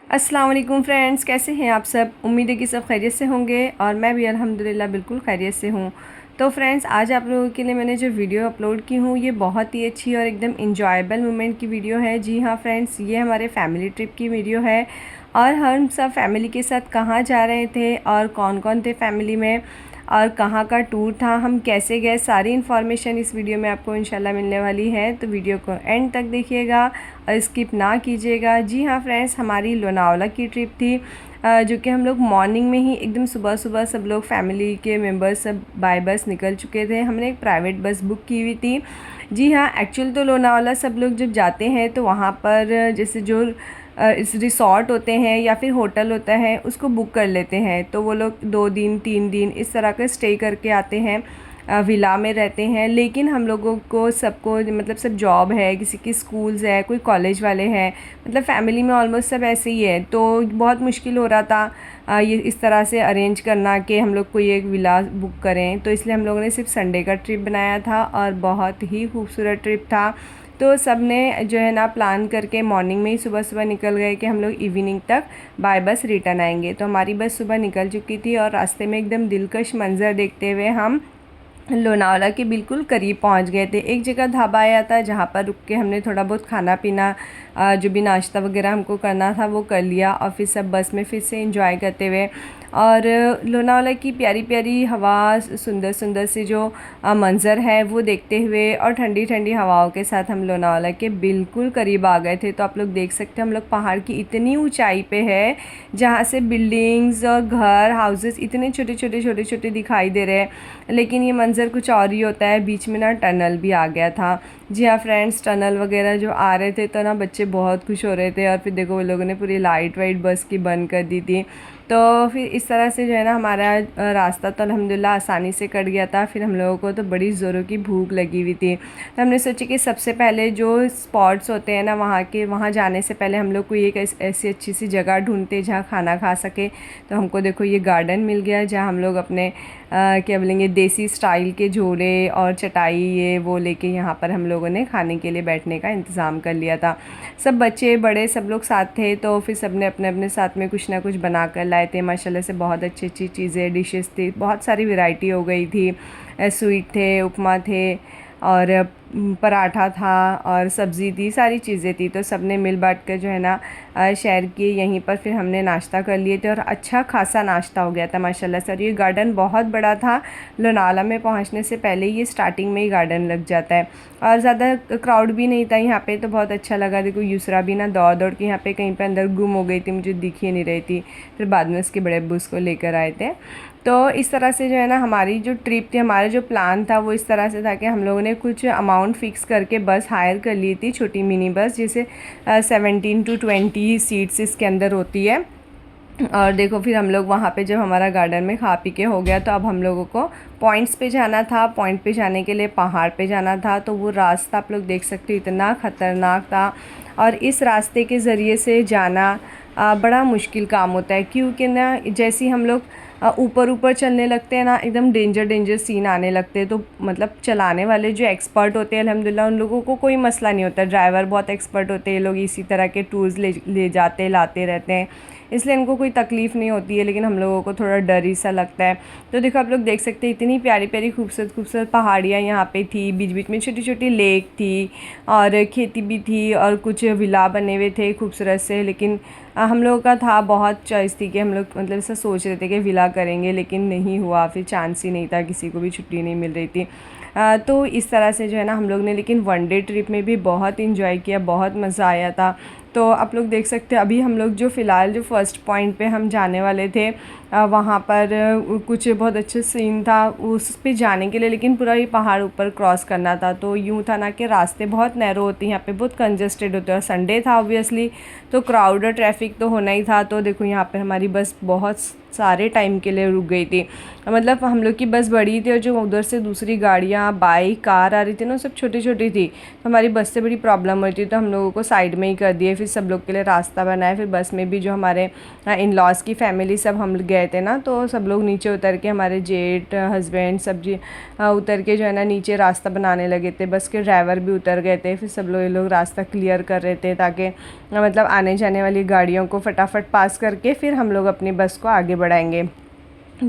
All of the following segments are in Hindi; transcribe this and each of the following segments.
अस्सलाम वालेकुम फ्रेंड्स, कैसे हैं आप सब। उम्मीद है कि सब खैरियत से होंगे और मैं भी अल्हम्दुलिल्लाह बिल्कुल खैरियत से हूँ। तो फ्रेंड्स, आज आप लोगों के लिए मैंने जो वीडियो अपलोड की हूँ ये बहुत ही अच्छी और एकदम इंजॉयबल मोमेंट की वीडियो है। जी हाँ फ्रेंड्स, ये हमारे फैमिली ट्रिप की वीडियो है और हम सब फैमिली के साथ कहाँ जा रहे थे और कौन कौन थे फैमिली में और कहाँ का टूर था, हम कैसे गए, सारी इन्फॉर्मेशन इस वीडियो में आपको इंशाल्लाह मिलने वाली है। तो वीडियो को एंड तक देखिएगा और स्किप ना कीजिएगा। जी हाँ फ्रेंड्स, हमारी लोनावला की ट्रिप थी जो कि हम लोग मॉर्निंग में ही एकदम सुबह सुबह सब लोग फैमिली के मेंबर्स सब बाय बस निकल चुके थे। हमने एक प्राइवेट बस बुक की हुई थी। जी हाँ, एक्चुअल तो लोनावला सब लोग जब जाते हैं तो वहाँ पर जैसे जो इस रिसॉर्ट होते हैं या फिर होटल होता है उसको बुक कर लेते हैं, तो वो लोग 2 दिन 3 दिन इस तरह का स्टे करके आते हैं, विला में रहते हैं। लेकिन हम लोगों को सबको मतलब सब जॉब है, किसी की स्कूल्स है, कोई कॉलेज वाले हैं, मतलब फैमिली में ऑलमोस्ट सब ऐसे ही है। तो बहुत मुश्किल हो रहा था ये इस तरह से अरेंज करना कि हम लोग कोई एक विला बुक करें। तो इसलिए हम लोगों ने सिर्फ संडे का ट्रिप बनाया था और बहुत ही खूबसूरत ट्रिप था। तो सब ने जो है ना प्लान करके मॉर्निंग में ही सुबह सुबह निकल गए कि हम लोग इवनिंग तक बाय बस रिटर्न आएंगे। तो हमारी बस सुबह निकल चुकी थी और रास्ते में एकदम दिलकश मंज़र देखते हुए हम लोनावला के बिल्कुल करीब पहुंच गए थे। एक जगह ढाबा आया था जहां पर रुक के हमने थोड़ा बहुत खाना पीना जो भी नाश्ता वगैरह हमको करना था वो कर लिया और फिर सब बस में फिर से एंजॉय करते हुए और लोनावला की प्यारी प्यारी हवा, सुंदर सुंदर सी जो मंज़र है वो देखते हुए और ठंडी ठंडी हवाओं के साथ हम लोनावला के बिल्कुल करीब आ गए थे। तो आप लोग देख सकते हैं हम लोग पहाड़ की इतनी ऊंचाई पे है जहाँ से बिल्डिंग्स और घर, हाउसेस इतने छोटे छोटे छोटे छोटे दिखाई दे रहे हैं, लेकिन ये मंज़र कुछ और ही होता है। बीच में ना टनल भी आ गया था। जी हाँ फ्रेंड्स, टनल वगैरह जो आ रहे थे तो ना बच्चे बहुत खुश हो रहे थे और फिर देखो वो लोगों ने पूरी लाइट वाइट बस की बंद कर दी थी। तो फिर इस तरह से जो है ना हमारा रास्ता तो अल्हम्दुलिल्लाह आसानी से कट गया था। फिर हम लोगों को तो बड़ी ज़ोरों की भूख लगी हुई थी, तो हमने सोचा कि सबसे पहले जो स्पॉट्स होते हैं ना वहाँ जाने से पहले हम लोग कोई एक ऐसी अच्छी सी जगह ढूंढते जहाँ खाना खा सके। तो हमको देखो ये गार्डन मिल गया जहाँ हम लोग अपने क्या बोलेंगे देसी स्टाइल के झोले और चटाई ये वो लेके यहाँ पर हम लोगों ने खाने के लिए बैठने का इंतज़ाम कर लिया था। सब बच्चे बड़े सब लोग साथ थे, तो फिर सब ने अपने अपने साथ में कुछ ना कुछ बना कर लाए थे। माशाल्लाह से बहुत अच्छी अच्छी चीज़ें, डिशेस थी, बहुत सारी वैरायटी हो गई थी। स्वीट थे, उपमा थे और पराठा था और सब्ज़ी थी, सारी चीज़ें थी। तो सब ने मिल बांट कर जो है ना शेयर किए। यहीं पर फिर हमने नाश्ता कर लिए थे और अच्छा खासा नाश्ता हो गया था माशाल्लाह से। और ये गार्डन बहुत बड़ा था। लोनावला में पहुंचने से पहले ये स्टार्टिंग में ही गार्डन लग जाता है और ज़्यादा क्राउड भी नहीं था यहाँ पे, तो बहुत अच्छा लगा। देखो यूसरा भी ना दौड़ दौड़ के यहाँ पे कहीं पे अंदर गुम हो गई थी, मुझे दिख ही नहीं रही थी। फिर बाद में उसके बड़े अब्बू उसको लेकर आए थे। तो इस तरह से जो है ना हमारी जो ट्रिप थी, हमारा जो प्लान था वो इस तरह से था कि हम लोगों ने कुछ अमाउंट फ़िक्स करके बस हायर कर ली थी, छोटी मिनी बस, जैसे 17 to 20 सीट्स इसके अंदर होती है। और देखो फिर हम लोग वहाँ पे जब हमारा गार्डन में खा पी के हो गया तो अब हम लोगों को पॉइंट्स पे जाना था। पॉइंट पे जाने के लिए पहाड़ पे जाना था। तो वो रास्ता आप लोग देख सकते हो इतना ख़तरनाक था और इस रास्ते के ज़रिए से जाना बड़ा मुश्किल काम होता है, क्योंकि ना जैसे ही हम लोग ऊपर ऊपर चलने लगते हैं ना एकदम डेंजर डेंजर सीन आने लगते हैं। तो मतलब चलाने वाले जो एक्सपर्ट होते हैं अल्हम्दुलिल्लाह उन लोगों को कोई मसला नहीं होता, ड्राइवर बहुत एक्सपर्ट होते हैं, ये लोग इसी तरह के टूर्स ले जाते लाते रहते हैं, इसलिए इनको कोई तकलीफ़ नहीं होती है। लेकिन हम लोगों को थोड़ा डर ही सा लगता है। तो देखो आप लोग देख सकते हैं इतनी प्यारी प्यारी खूबसूरत खूबसूरत पहाड़ियाँ यहाँ पे थी, बीच बीच में छोटी छोटी लेक थी और खेती भी थी और कुछ विला बने हुए थे खूबसूरत से। लेकिन हम लोगों का था बहुत चॉइस थी कि हम लोग मतलब ऐसा सोच रहे थे कि विला करेंगे, लेकिन नहीं हुआ, फिर चांस ही नहीं था, किसी को भी छुट्टी नहीं मिल रही थी। तो इस तरह से जो है ना हम लोग ने लेकिन वन डे ट्रिप में भी बहुत इंजॉय किया, बहुत मज़ा आया था। तो आप लोग देख सकते हैं अभी हम लोग जो फ़िलहाल जो फ़र्स्ट पॉइंट पे हम जाने वाले थे वहाँ पर कुछ बहुत अच्छे सीन था उस पे जाने के लिए, लेकिन पूरा ये पहाड़ ऊपर क्रॉस करना था। तो यूँ था ना कि रास्ते बहुत नैरो होते हैं यहाँ पे, बहुत कंजस्टेड होते हैं और संडे था ऑब्वियसली, तो क्राउड और ट्रैफिक तो होना ही था। तो देखो यहाँ पे हमारी बस बहुत सारे टाइम के लिए रुक गई थी। मतलब हम लोग की बस बड़ी थी और जो उधर से दूसरी गाड़ियाँ, बाइक, कार आ रही थी ना सब छोटी छोटी थी, तो हमारी बस से बड़ी प्रॉब्लम हुई थी। तो हम लोगों को साइड में ही कर दिए, फिर सब लोग के लिए रास्ता बनाया। फिर बस में भी जो हमारे इन लॉज की फैमिली सब हम गए थे ना, तो सब लोग नीचे उतर के, हमारे जेठ हस्बैंड सब जी उतर के जो है ना नीचे रास्ता बनाने लगे थे। बस के ड्राइवर भी उतर गए थे। फिर सब लोग ये लोग रास्ता क्लियर कर रहे थे ताकि मतलब आने जाने वाली गाड़ियों को फटाफट पास करके फिर हम लोग अपनी बस को आगे बढ़ाएंगे।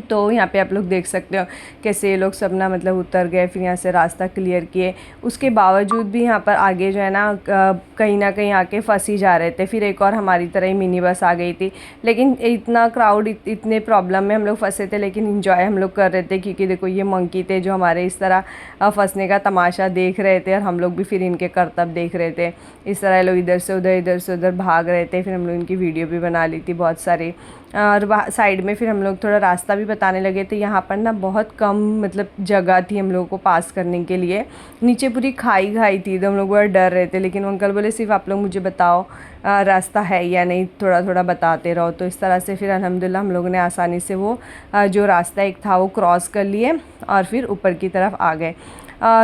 तो यहाँ पे आप लोग देख सकते हो कैसे ये लोग सब ना मतलब उतर गए, फिर यहाँ से रास्ता क्लियर किए। उसके बावजूद भी यहाँ पर आगे जो है ना कहीं ना कहीं आके फंस ही जा रहे थे। फिर एक और हमारी तरह ही मिनी बस आ गई थी, लेकिन इतना क्राउड इतने प्रॉब्लम में हम लोग फंसे थे, लेकिन इंजॉय हम लोग कर रहे थे क्योंकि देखो ये मंकी थे जो हमारे इस तरह फंसने का तमाशा देख रहे थे और हम लोग भी फिर इनके करतब देख रहे थे। इस तरह लोग इधर से उधर भाग रहे थे। फिर हम लोग इनकी वीडियो भी बना ली थी बहुत सारी। और साइड में फिर हम लोग थोड़ा रास्ता भी बताने लगे थे। यहाँ पर ना बहुत कम मतलब जगह थी हम लोगों को पास करने के लिए, नीचे पूरी खाई थी, तो हम लोग बड़ा डर रहे थे। लेकिन अंकल बोले सिर्फ आप लोग मुझे बताओ रास्ता है या नहीं, थोड़ा थोड़ा बताते रहो। तो इस तरह से फिर अल्हम्दुलिल्लाह हम लोगों ने आसानी से वो जो रास्ता एक था वो क्रॉस कर लिए और फिर ऊपर की तरफ आ गए।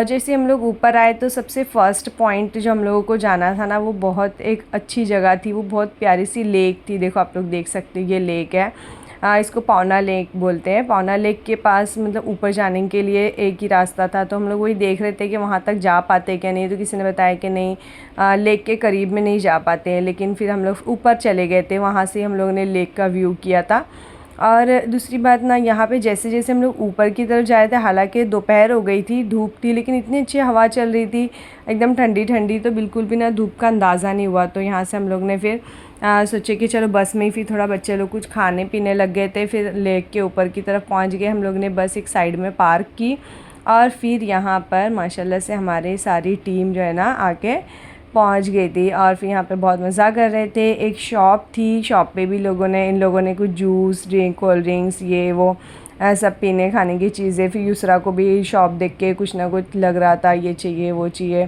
जैसे हम लोग ऊपर आए तो सबसे फ़र्स्ट पॉइंट जो हम लोगों को जाना था ना, वो बहुत एक अच्छी जगह थी। वो बहुत प्यारी सी लेक थी, देखो आप लोग देख सकते हो ये लेक है। इसको पौना लेक बोलते हैं। पौना लेक के पास मतलब ऊपर जाने के लिए एक ही रास्ता था, तो हम लोग वही देख रहे थे कि वहाँ तक जा पाते क्या नहीं। तो किसी ने बताया कि नहीं, लेक के करीब में नहीं जा पाते हैं। लेकिन फिर हम लोग ऊपर चले गए थे, वहाँ से हम लोगों ने लेक का व्यू किया था। और दूसरी बात ना, यहाँ पे जैसे जैसे हम लोग ऊपर की तरफ जा रहे थे, हालांकि दोपहर हो गई थी, धूप थी, लेकिन इतनी अच्छी हवा चल रही थी एकदम ठंडी ठंडी, तो बिल्कुल भी ना धूप का अंदाज़ा नहीं हुआ। तो यहाँ से हम लोग ने फिर सोचे कि चलो बस में ही फिर थोड़ा बच्चे लोग कुछ खाने पीने लग गए थे। फिर लेक के ऊपर की तरफ पहुँच गए हम लोग ने, बस एक साइड में पार्क की और फिर यहाँ पर माशाल्लाह से हमारी सारी टीम जो है ना आके पहुंच गई थी। और फिर यहाँ पे बहुत मज़ा कर रहे थे। एक शॉप थी, शॉप पे भी इन लोगों ने कुछ जूस ड्रिंक कोल्ड ड्रिंक्स ये वो सब पीने खाने की चीज़ें। फिर यूसरा को भी शॉप देख के कुछ ना कुछ लग रहा था, ये चाहिए वो चाहिए,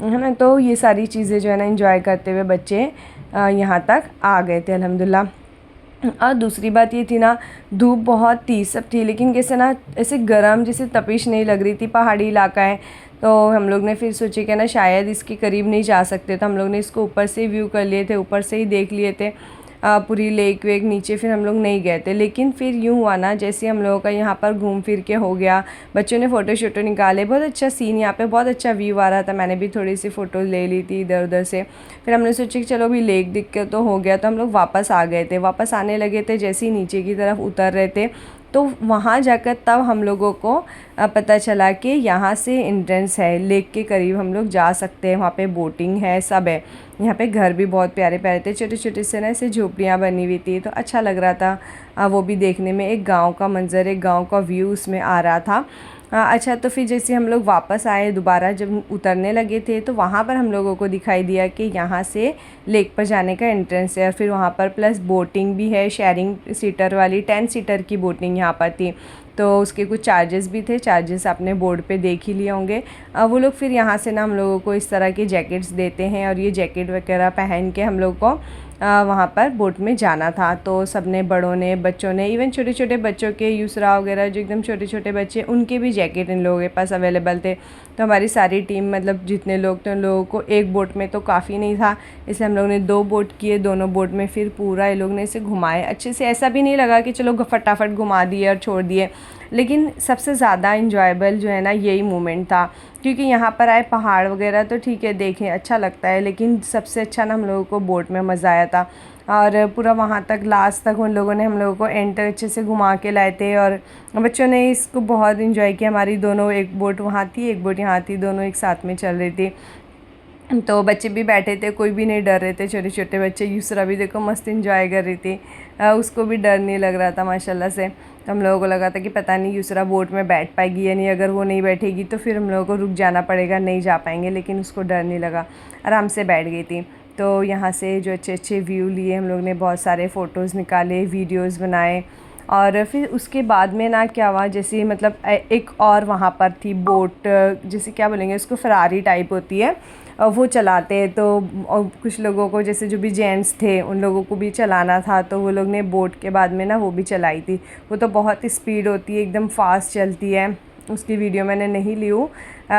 है ना। तो ये सारी चीज़ें जो है ना इंजॉय करते हुए बच्चे यहाँ तक आ गए थे अल्हम्दुलिल्लाह। और दूसरी बात ये थी ना, धूप बहुत तेज़ सब थी, लेकिन कैसे ना ऐसे गर्म जैसे तपिश नहीं लग रही थी। पहाड़ी इलाका है, तो हम लोग ने फिर सोचे कि ना शायद इसके करीब नहीं जा सकते, तो हम लोग ने इसको ऊपर से व्यू कर लिए थे, ऊपर से ही देख लिए थे पूरी लेक वेक। नीचे फिर हम लोग नहीं गए थे। लेकिन फिर यूँ हुआ ना, जैसे हम लोगों का यहाँ पर घूम फिर के हो गया, बच्चों ने फ़ोटो शोटो निकाले, बहुत अच्छा सीन, यहाँ पे बहुत अच्छा व्यू आ रहा था। मैंने भी थोड़ी सी फ़ोटो ले ली थी इधर उधर से। फिर हमने सोचा कि चलो अभी लेक दिख के तो हो गया, तो हम लोग वापस आ गए थे। वापस आने लगे थे, जैसे ही नीचे की तरफ उतर रहे थे तो वहाँ जाकर तब हम लोगों को पता चला कि यहाँ से एंट्रेंस है, लेक के करीब हम लोग जा सकते हैं। वहाँ पे बोटिंग है, सब है। यहाँ पे घर भी बहुत प्यारे प्यारे थे, छोटे छोटे से ना ऐसे झोपड़ियाँ बनी हुई थी, तो अच्छा लग रहा था वो भी देखने में। एक गांव का मंजर, एक गांव का व्यू उसमें आ रहा था। अच्छा, तो फिर जैसे हम लोग वापस आए दोबारा, जब उतरने लगे थे तो वहाँ पर हम लोगों को दिखाई दिया कि यहाँ से लेक पर जाने का एंट्रेंस है। और फिर वहाँ पर प्लस बोटिंग भी है, शेयरिंग सीटर वाली 10 सीटर की बोटिंग यहाँ पर थी। तो उसके कुछ चार्जेस भी थे, चार्जेस आपने बोर्ड पे देख ही लिए होंगे। वो लोग फिर यहाँ से ना हम लोगों को इस तरह के जैकेट्स देते हैं, और ये जैकेट वगैरह पहन के हम लोग को वहाँ पर बोट में जाना था। तो सब ने, बड़ों ने, बच्चों ने, इवन छोटे छोटे बच्चों के, यूसरा वगैरह जो एकदम छोटे छोटे बच्चे, उनके भी जैकेट इन लोगों के पास अवेलेबल थे। तो हमारी सारी टीम मतलब जितने लोग थे उन लोगों को एक बोट में तो काफ़ी नहीं था, इसलिए हम लोग ने 2 बोट किए। दोनों बोट में फिर पूरा ये लोग ने इसे घुमाए अच्छे से। ऐसा भी नहीं लगा कि चलो फटाफट घुमा दिए और छोड़ दिए, लेकिन सबसे ज़्यादा इंजॉयबल जो है ना यही मोमेंट था। क्योंकि यहाँ पर आए पहाड़ वगैरह तो ठीक है देखें अच्छा लगता है, लेकिन सबसे अच्छा ना हम लोगों को बोट में मज़ा आया था। और पूरा वहाँ तक लास्ट तक उन लोगों ने हम लोगों को एंड तक अच्छे से घुमा के लाए थे, और बच्चों ने इसको बहुत इंजॉय किया। हमारी दोनों, एक बोट वहाँ थी, एक बोट यहाँ थी, दोनों एक साथ में चल रही थी। तो बच्चे भी बैठे थे, कोई भी नहीं डर रहे थे, छोटे छोटे बच्चे। यूसरा भी देखो मस्त इंजॉय कर रही थी, उसको भी डर नहीं लग रहा था माशाल्लाह से। तो हम लोगों को लगा था कि पता नहीं यूसरा बोट में बैठ पाएगी या नहीं, अगर वो नहीं बैठेगी तो फिर हम लोगों को रुक जाना पड़ेगा, नहीं जा पाएंगे। लेकिन उसको डर नहीं लगा, आराम से बैठ गई थी। तो यहाँ से जो अच्छे अच्छे व्यू लिए हम लोग ने, बहुत सारे फ़ोटोज़ निकाले, वीडियोज़ बनाए। और फिर उसके बाद में ना क्या हुआ, जैसे मतलब एक और वहाँ पर थी बोट, जैसे क्या बोलेंगे उसको, फरारी टाइप होती है, वो चलाते हैं। तो कुछ लोगों को, जैसे जो भी जेंट्स थे उन लोगों को भी चलाना था, तो वो लोग ने बोट के बाद में ना वो भी चलाई थी। वो तो बहुत स्पीड होती है, एकदम फास्ट चलती है, उसकी वीडियो मैंने नहीं ली हूँ,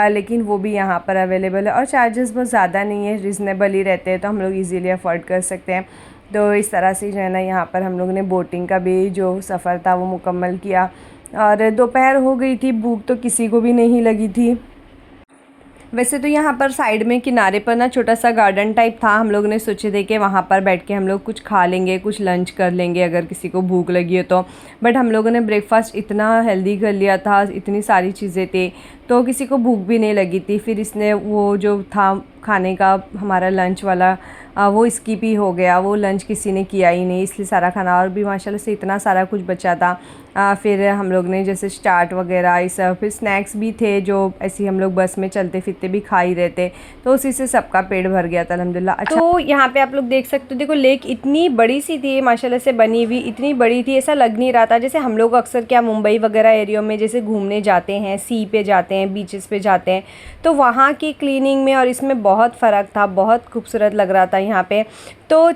लेकिन वो भी यहाँ पर अवेलेबल है। और चार्जेस बहुत ज़्यादा नहीं है, रिजनेबल ही रहते हैं, तो हम लोग इजीली अफोर्ड कर सकते हैं। तो इस तरह से जो है ना यहाँ पर हम लोग ने बोटिंग का भी जो सफ़र था वो मुकम्मल किया। और दोपहर हो गई थी, भूख तो किसी को भी नहीं लगी थी। वैसे तो यहाँ पर साइड में किनारे पर ना छोटा सा गार्डन टाइप था, हम लोग ने सोचे थे कि वहाँ पर बैठ के हम लोग कुछ खा लेंगे, कुछ लंच कर लेंगे अगर किसी को भूख लगी हो तो। बट हम लोगों ने ब्रेकफास्ट इतना हेल्दी कर लिया था, इतनी सारी चीज़ें थी तो किसी को भूख भी नहीं लगी थी। फिर इसने वो जो था खाने का हमारा लंच वाला वो स्किप ही हो गया, वो लंच किसी ने किया ही नहीं, इसलिए सारा खाना और भी माशाल्लाह से इतना सारा कुछ बचा था। फिर हम लोग ने जैसे स्टार्ट वगैरह ये सब, फिर स्नैक्स भी थे जो ऐसे ही हम लोग बस में चलते फिरते भी खा ही रहे थे, तो उसी से सबका पेट भर गया था अल्हम्दुलिल्लाह। अच्छा, तो यहाँ पे आप लोग देख सकते हो, देखो लेक इतनी बड़ी सी थी माशाल्लाह से बनी हुई, इतनी बड़ी थी ऐसा लग नहीं रहा था जैसे हम लोग अक्सर क्या मुंबई वगैरह एरिया में जैसे घूमने जाते हैं, सी पे जाते हैं, बीचेस पे जाते हैं, तो वहाँ की क्लीनिंग में और इसमें बहुत फ़र्क था, बहुत खूबसूरत लग रहा था यहाँ पे। तो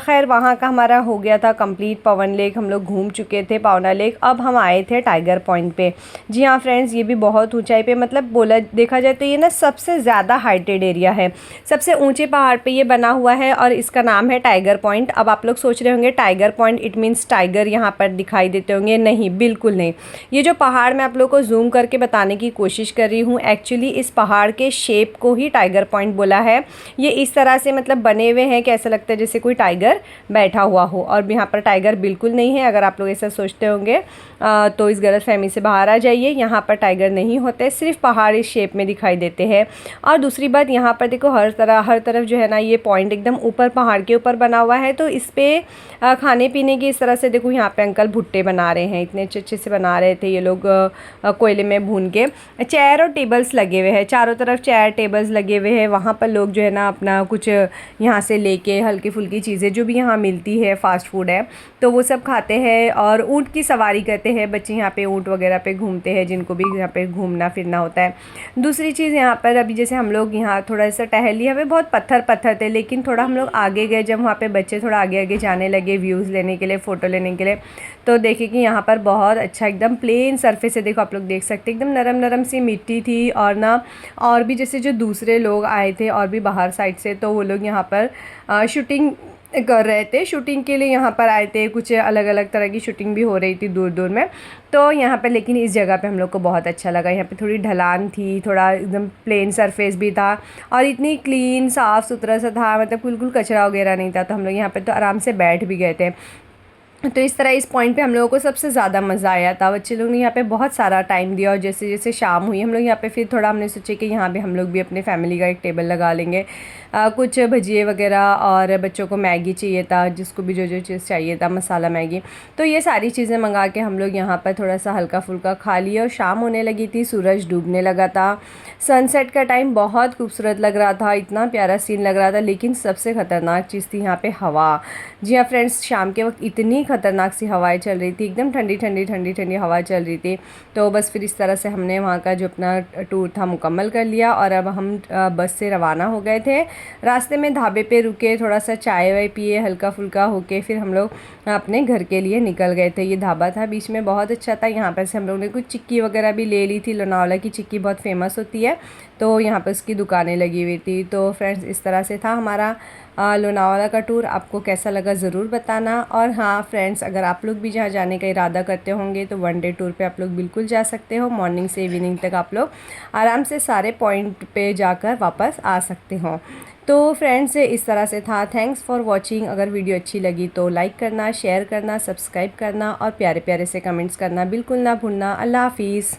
खैर वहाँ का हमारा हो गया था कंप्लीट। पवन लेक हम लोग घूम चुके थे, पावना लेक। अब हम आए थे टाइगर पॉइंट पे। जी हाँ फ्रेंड्स, ये भी बहुत ऊंचाई पे, मतलब बोला देखा जाए तो ये ना सबसे ज़्यादा हाइटेड एरिया है, सबसे ऊंचे पहाड़ पे ये बना हुआ है और इसका नाम है टाइगर पॉइंट। अब आप लोग सोच रहे होंगे tiger point it means tiger यहाँ पर दिखाई देते होंगे, नहीं बिल्कुल नहीं। ये जो पहाड़ मैं आप लोग को जूम करके बताने की कोशिश कर रही हूँ, एक्चुअली इस पहाड़ के शेप को ही टाइगर पॉइंट बोला है। ये इस तरह से मतलब बने हुए हैं कि ऐसा लगता है जैसे कोई टाइगर बैठा हुआ हो, और यहाँ पर टाइगर बिल्कुल नहीं है। अगर आप लोग ऐसा सोचते होंगे तो इस गलतफहमी से बाहर आ जाइए, यहाँ पर टाइगर नहीं होते, सिर्फ पहाड़ इस शेप में दिखाई देते हैं। और दूसरी बात, यहाँ पर देखो हर तरफ जो है ना ये पॉइंट एकदम ऊपर पहाड़ के ऊपर बना हुआ है, तो इस पर खाने पीने की इस तरह से देखो यहाँ पे अंकल भुट्टे बना रहे हैं, इतने अच्छे अच्छे से बना रहे थे ये लोग कोयले में भून के। चेयर और टेबल्स लगे हुए हैं, चारों तरफ चेयर टेबल्स लगे हुए हैं, वहाँ पर लोग जो है ना अपना कुछ यहाँ से लेके हल्की फुल्की चीज़ें जो भी यहाँ मिलती है, फास्ट फूड है, तो वो सब खाते हैं। और ऊँट की सवारी करते हैं बच्चे, यहाँ पे ऊँट वगैरह पे घूमते हैं, जिनको भी यहाँ पे घूमना फिरना होता है। दूसरी चीज़ यहाँ पर अभी जैसे हम लोग यहाँ थोड़ा सा टहल लिया, हमें बहुत पत्थर थे, लेकिन थोड़ा हम लोग आगे गए, जब वहाँ पे बच्चे थोड़ा आगे आगे जाने लगे व्यूज़ लेने के लिए, फ़ोटो लेने के लिए, तो देखे कि यहाँ पर बहुत अच्छा एकदम प्लेन सरफेस है। देखो आप लोग देख सकते हैं एकदम नरम नरम सी मिट्टी थी। और ना और भी जैसे जो दूसरे लोग आए थे और भी बाहर साइड से, तो वो लोग यहाँ पर शूटिंग कर रहे थे, शूटिंग के लिए यहाँ पर आए थे, कुछ अलग अलग तरह की शूटिंग भी हो रही थी दूर दूर में। तो यहाँ पर लेकिन इस जगह पे हम लोग को बहुत अच्छा लगा, यहाँ पे थोड़ी ढलान थी, थोड़ा एकदम प्लेन सरफेस भी था और इतनी क्लीन साफ़ सुथरा सा था, मतलब बिल्कुल कचरा वगैरह नहीं था। तो हम लोग यहाँ पर तो आराम से बैठ भी गए थे। तो इस तरह इस पॉइंट पे हम लोगों को सबसे ज़्यादा मज़ा आया था। बच्चे लोग ने यहाँ पे बहुत सारा टाइम दिया, और जैसे जैसे शाम हुई हम लोग यहाँ पे फिर थोड़ा हमने सोचे कि यहाँ पे हम लोग भी अपने फैमिली का एक टेबल लगा लेंगे। कुछ भजिए वगैरह, और बच्चों को मैगी चाहिए था, जिसको भी जो जो चीज़ चाहिए था, मसाला मैगी, तो ये सारी चीज़ें मंगा के हम लोग यहाँ पर थोड़ा सा हल्का फुल्का खा लिया। और शाम होने लगी थी, सूरज डूबने लगा था, सनसेट का टाइम बहुत खूबसूरत लग रहा था, इतना प्यारा सीन लग रहा था। लेकिन सबसे ख़तरनाक चीज़ थी यहाँ पे हवा। जी हाँ फ्रेंड्स, शाम के वक्त इतनी ख़तरनाक सी हवाएं चल रही थी, एकदम ठंडी ठंडी ठंडी ठंडी हवा चल रही थी। तो बस फिर इस तरह से हमने वहाँ का जो अपना टूर था मुकम्मल कर लिया, और अब हम बस से रवाना हो गए थे। रास्ते में ढाबे पे रुके, थोड़ा सा चाय वाय पिए, हल्का फुल्का होके फिर हम लोग अपने घर के लिए निकल गए थे। ये ढाबा था बीच में, बहुत अच्छा था। यहाँ पर से हम लोग ने कुछ चिक्की वगैरह भी ले ली थी, लोनावाला की चिक्की बहुत फेमस होती है, तो यहाँ पर उसकी दुकानें लगी हुई थी। तो फ्रेंड्स इस तरह से था हमारा लोनावाला का टूर। आपको कैसा लगा ज़रूर बताना। और हाँ फ्रेंड्स, अगर आप लोग भी जहाँ जाने का इरादा करते होंगे तो वन डे टूर पे आप लोग बिल्कुल जा सकते हो। मॉर्निंग से इवनिंग तक आप लोग आराम से सारे पॉइंट पे जाकर वापस आ सकते हो। तो फ्रेंड्स इस तरह से था। Thanks for watching. अगर वीडियो अच्छी लगी तो लाइक करना, शेयर करना, सब्सक्राइब करना और प्यारे प्यारे से कमेंट्स करना बिल्कुल ना भूलना। अल्लाह हाफिज़।